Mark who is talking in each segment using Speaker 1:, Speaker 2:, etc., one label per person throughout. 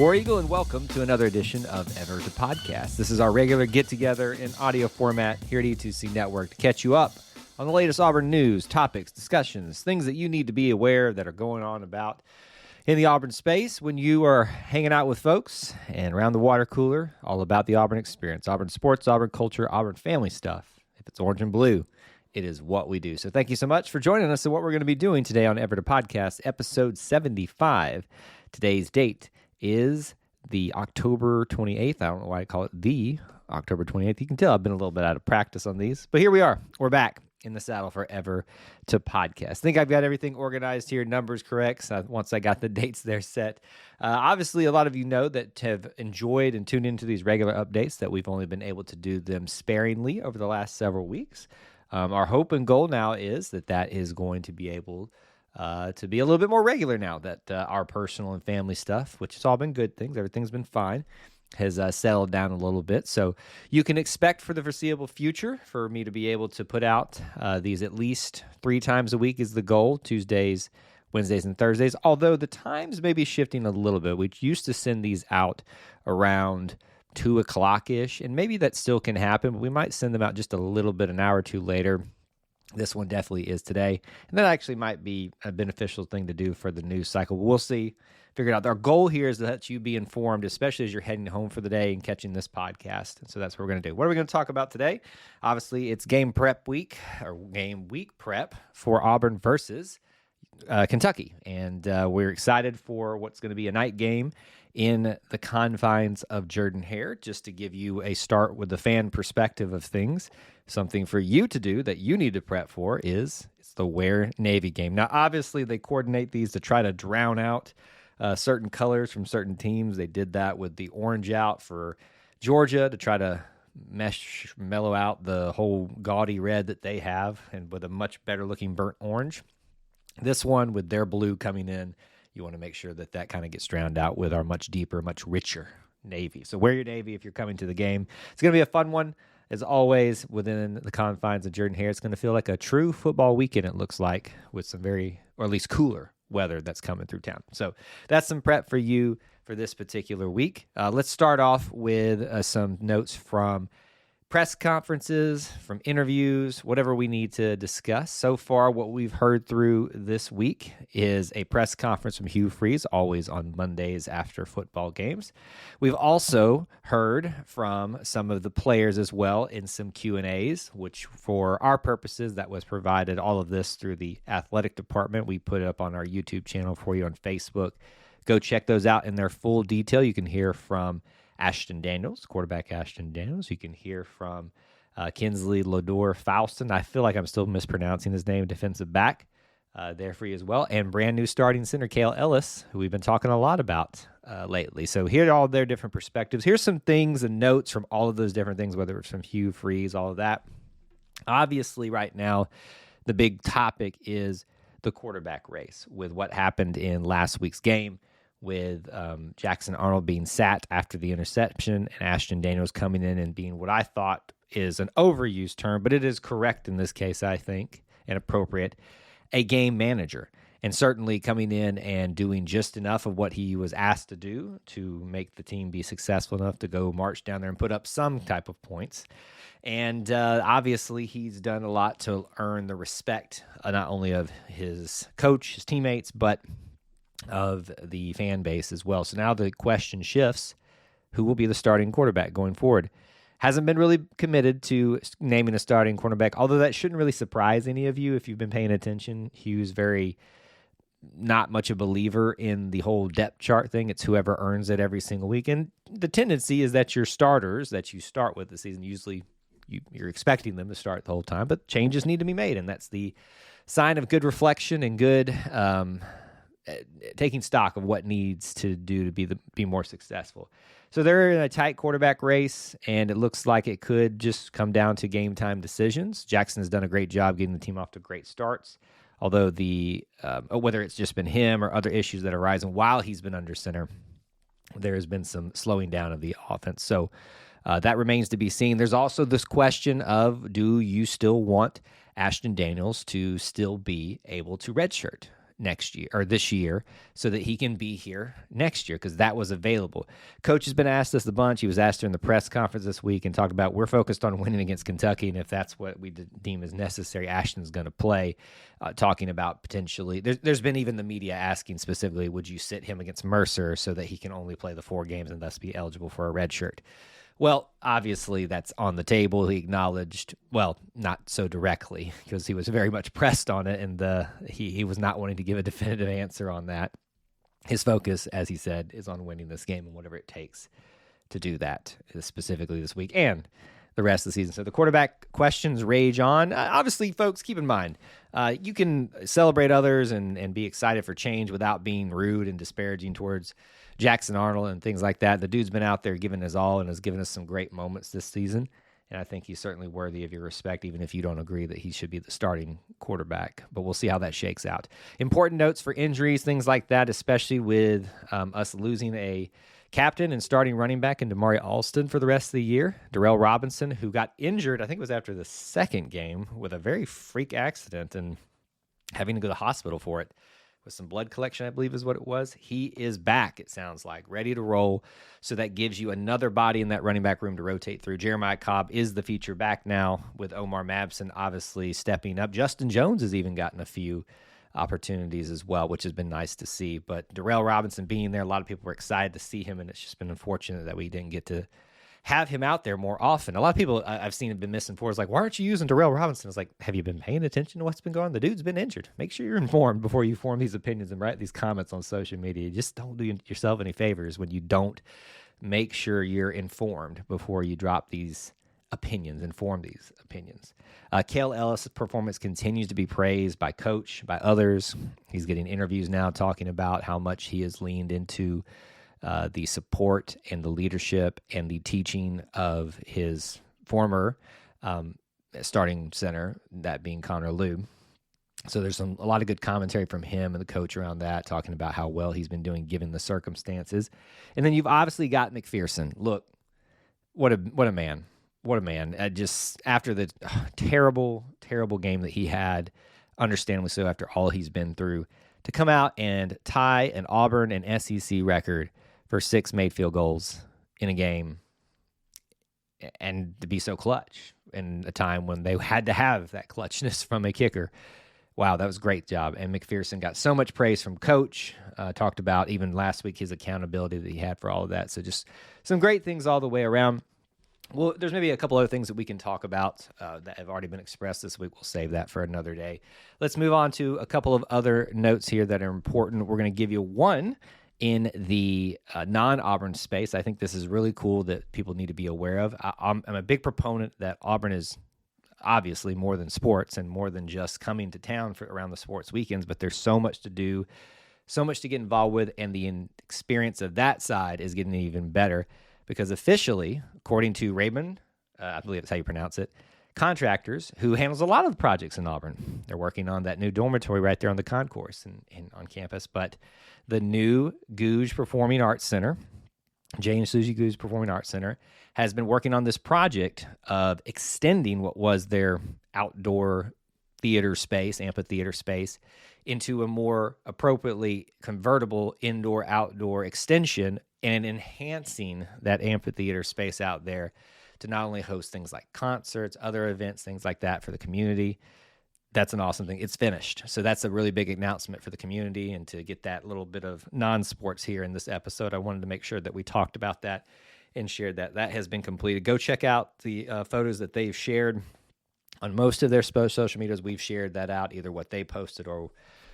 Speaker 1: War Eagle, and welcome to another edition of Ever to Podcast. This is our regular get-together in audio format here at E2C Network to catch you up on the latest Auburn news, topics, discussions, things that you need to be aware of that are going on about in the Auburn space when you are hanging out with folks and around the water cooler, all about the Auburn experience, Auburn sports, Auburn culture, Auburn family stuff. If it's orange and blue, it is what we do. So thank you so much for joining us and what we're going to be doing today on Ever to Podcast, episode 75. Today's date is the October 28th. I don't know why I call it the October 28th. You can tell I've been a little bit out of practice on these, but here we are. We're back in the saddle for Ever to Podcast. I think I've got everything organized here, numbers correct, so once I got the dates there set. Obviously, a lot of you know that have enjoyed and tuned into these regular updates that we've only been able to do them sparingly over the last several weeks. Our hope and goal now is that is going to be able to be a little bit more regular now that our personal and family stuff, which has all been good things, everything's been fine, has settled down a little bit. So you can expect for the foreseeable future for me to be able to put out these at least 3 times a week is the goal, Tuesdays, Wednesdays, and Thursdays, although the times may be shifting a little bit. We used to send these out around 2 o'clock-ish, and maybe that still can happen, but we might send them out just a little bit, an hour or two later. This one definitely is today, and that actually might be a beneficial thing to do for the news cycle. We'll see. Figure it out. Our goal here is to let you be informed, especially as you're heading home for the day and catching this podcast. And so that's what we're going to do. What are we going to talk about today? Obviously, it's game prep week, or game week prep for Auburn versus Kentucky. And we're excited for what's going to be a night game in the confines of Jordan-Hare. Just to give you a start with the fan perspective of things, something for you to do that you need to prep for is it's the Wear Navy game. Now, obviously, they coordinate these to try to drown out certain colors from certain teams. They did that with the orange out for Georgia to try to mellow out the whole gaudy red that they have, and with a much better looking burnt orange. This one with their blue coming in, you want to make sure that kind of gets drowned out with our much deeper, much richer navy. So wear your navy if you're coming to the game. It's going to be a fun one. As always, within the confines of Jordan-Hare, it's going to feel like a true football weekend, it looks like, with some very, or at least cooler weather that's coming through town. So that's some prep for you for this particular week. Let's start off with some notes from press conferences, from interviews, whatever we need to discuss. So far, what we've heard through this week is a press conference from Hugh Freeze, always on Mondays after football games. We've also heard from some of the players as well in some Q&As, which for our purposes, that was provided, all of this through the athletic department. We put it up on our YouTube channel for you on Facebook. Go check those out in their full detail. You can hear from Ashton Daniels, quarterback Ashton Daniels. You can hear from Kinsley Lodor-Faustin. I feel like I'm still mispronouncing his name, defensive back, there for you as well. And brand new starting center, Cale Ellis, who we've been talking a lot about lately. So here are all their different perspectives. Here's some things and notes from all of those different things, whether it's from Hugh Freeze, all of that. Obviously, right now, the big topic is the quarterback race with what happened in last week's game, with Jackson Arnold being sat after the interception and Ashton Daniels coming in and being what I thought is an overused term, but it is correct in this case, I think, and appropriate, a game manager. And certainly coming in and doing just enough of what he was asked to do to make the team be successful enough to go march down there and put up some type of points. And obviously he's done a lot to earn the respect, not only of his coach, his teammates, but of the fan base as well. So now the question shifts, who will be the starting quarterback going forward? Hasn't been really committed to naming a starting quarterback, although that shouldn't really surprise any of you if you've been paying attention. Hugh's very not much a believer in the whole depth chart thing. It's whoever earns it every single week. And the tendency is that your starters that you start with the season, usually you're expecting them to start the whole time, but changes need to be made. And that's the sign of good reflection and good taking stock of what needs to do to be more successful. So they're in a tight quarterback race, and it looks like it could just come down to game time decisions. Jackson has done a great job getting the team off to great starts, although whether it's just been him or other issues that are arising while he's been under center, there has been some slowing down of the offense. So that remains to be seen. There's also this question of, do you still want Ashton Daniels to still be able to redshirt? next year or this year so that he can be here next year because that was available. Coach has been asked this a bunch. He was asked during the press conference this week and talked about we're focused on winning against Kentucky, and if that's what we deem as necessary, Ashton's going to play, talking about potentially. There's been even the media asking specifically, would you sit him against Mercer so that he can only play the 4 games and thus be eligible for a red shirt? Well, obviously that's on the table. He acknowledged, well, not so directly because he was very much pressed on it, and he was not wanting to give a definitive answer on that. His focus, as he said, is on winning this game and whatever it takes to do that, specifically this week and the rest of the season. So the quarterback questions rage on. Obviously, folks, keep in mind, you can celebrate others and be excited for change without being rude and disparaging towards Jackson Arnold and things like that. The dude's been out there giving his all and has given us some great moments this season, and I think he's certainly worthy of your respect, even if you don't agree that he should be the starting quarterback. But we'll see how that shakes out. Important notes for injuries, things like that, especially with us losing a captain and starting running back in Damari Alston for the rest of the year. Darrell Robinson, who got injured, I think it was after the second game, with a very freak accident and having to go to the hospital for it. With some blood collection, I believe is what it was. He is back, it sounds like, ready to roll. So that gives you another body in that running back room to rotate through. Jeremiah Cobb is the feature back now with Omar Mabson obviously stepping up. Justin Jones has even gotten a few opportunities as well, which has been nice to see. But Darrell Robinson being there, a lot of people were excited to see him, and it's just been unfortunate that we didn't get to have him out there more often. A lot of people I've seen have been misinformed. It's like, why aren't you using Darrell Robinson? It's like, have you been paying attention to what's been going on? The dude's been injured. Make sure you're informed before you form these opinions and write these comments on social media. Just don't do yourself any favors when you don't make sure you're informed before you drop these opinions, inform these opinions. Cale Ellis' performance continues to be praised by coach, by others. He's getting interviews now talking about how much he has leaned into the support and the leadership and the teaching of his former starting center, that being Connor Liu. So there's a lot of good commentary from him and the coach around that, talking about how well he's been doing given the circumstances. And then you've obviously got McPherson. Look, what a man. What a man. Just after the terrible, terrible game that he had, understandably so after all he's been through, to come out and tie an Auburn and SEC record for 6 made field goals in a game and to be so clutch in a time when they had to have that clutchness from a kicker. Wow, that was a great job. And McPherson got so much praise from coach, talked about even last week his accountability that he had for all of that. So just some great things all the way around. Well, there's maybe a couple other things that we can talk about that have already been expressed this week. We'll save that for another day. Let's move on to a couple of other notes here that are important. We're going to give you one in the non-Auburn space. I think this is really cool that people need to be aware of. I'm a big proponent that Auburn is obviously more than sports and more than just coming to town for around the sports weekends, but there's so much to do, so much to get involved with, and the experience of that side is getting even better because officially, according to Raymond, I believe that's how you pronounce it, Contractors, who handles a lot of the projects in Auburn. They're working on that new dormitory right there on the concourse and on campus. But the new Gouge Performing Arts Center, James Suzy Gouge Performing Arts Center, has been working on this project of extending what was their outdoor theater space, amphitheater space, into a more appropriately convertible indoor-outdoor extension and enhancing that amphitheater space out there to not only host things like concerts, other events, things like that for the community. That's an awesome thing. It's finished. So that's a really big announcement for the community, and to get that little bit of non-sports here in this episode, I wanted to make sure that we talked about that and shared that. That has been completed. Go check out the photos that they've shared on most of their social medias. We've shared that out, either what they posted or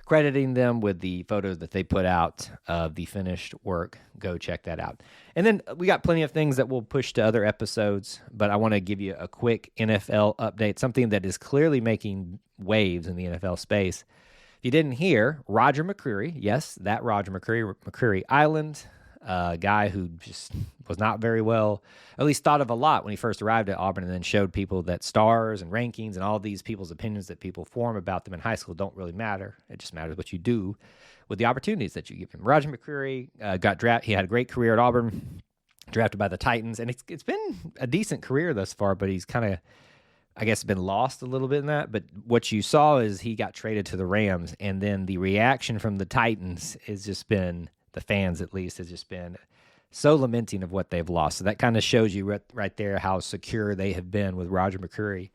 Speaker 1: crediting them with the photos that they put out of the finished work. Go check that out. And then we got plenty of things that we'll push to other episodes, but I want to give you a quick NFL update, something that is clearly making waves in the NFL space. If you didn't hear, Roger McCreary, yes, that Roger McCreary, McCreary Island, a guy who just was not very well, at least thought of a lot when he first arrived at Auburn, and then showed people that stars and rankings and all these people's opinions that people form about them in high school don't really matter. It just matters what you do with the opportunities that you give him. Roger McCreary got drafted. He had a great career at Auburn, drafted by the Titans, and it's been a decent career thus far, but he's kind of I guess, been lost a little bit in that. But what you saw is he got traded to the Rams, and then the reaction from the Titans has just been, the fans at least, has just been so lamenting of what they've lost. So that kind of shows you right there how secure they have been with Roger McCreary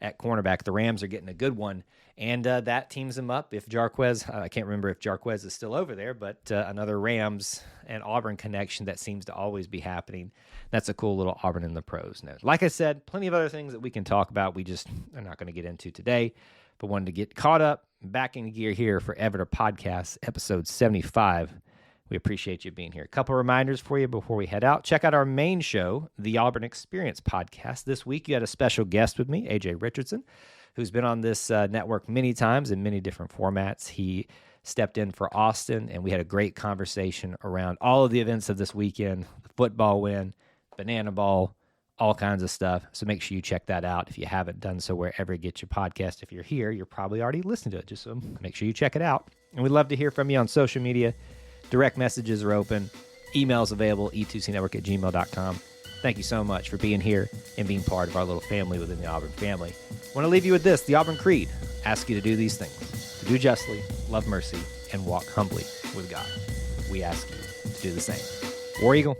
Speaker 1: at cornerback. The Rams are getting a good one, and that teams them up. If Jarquez, I can't remember if Jarquez is still over there, but another Rams and Auburn connection that seems to always be happening. That's a cool little Auburn in the pros note. Like I said, plenty of other things that we can talk about. We just are not going to get into today, but wanted to get caught up, back in gear here for Ever Podcast, episode 75. We appreciate you being here. A couple reminders for you before we head out. Check out our main show, the Auburn Experience Podcast. This week, you had a special guest with me, AJ Richardson, who's been on this network many times in many different formats. He stepped in for Austin, and we had a great conversation around all of the events of this weekend, the football win, banana ball, all kinds of stuff. So make sure you check that out if you haven't done so wherever you get your podcast. If you're here, you're probably already listening to it. Just so make sure you check it out. And we'd love to hear from you on social media. Direct messages are open. Emails available, e2cnetwork@gmail.com. Thank you so much for being here and being part of our little family within the Auburn family. I want to leave you with this. The Auburn Creed asks you to do these things: to do justly, love mercy, and walk humbly with God. We ask you to do the same. War Eagle.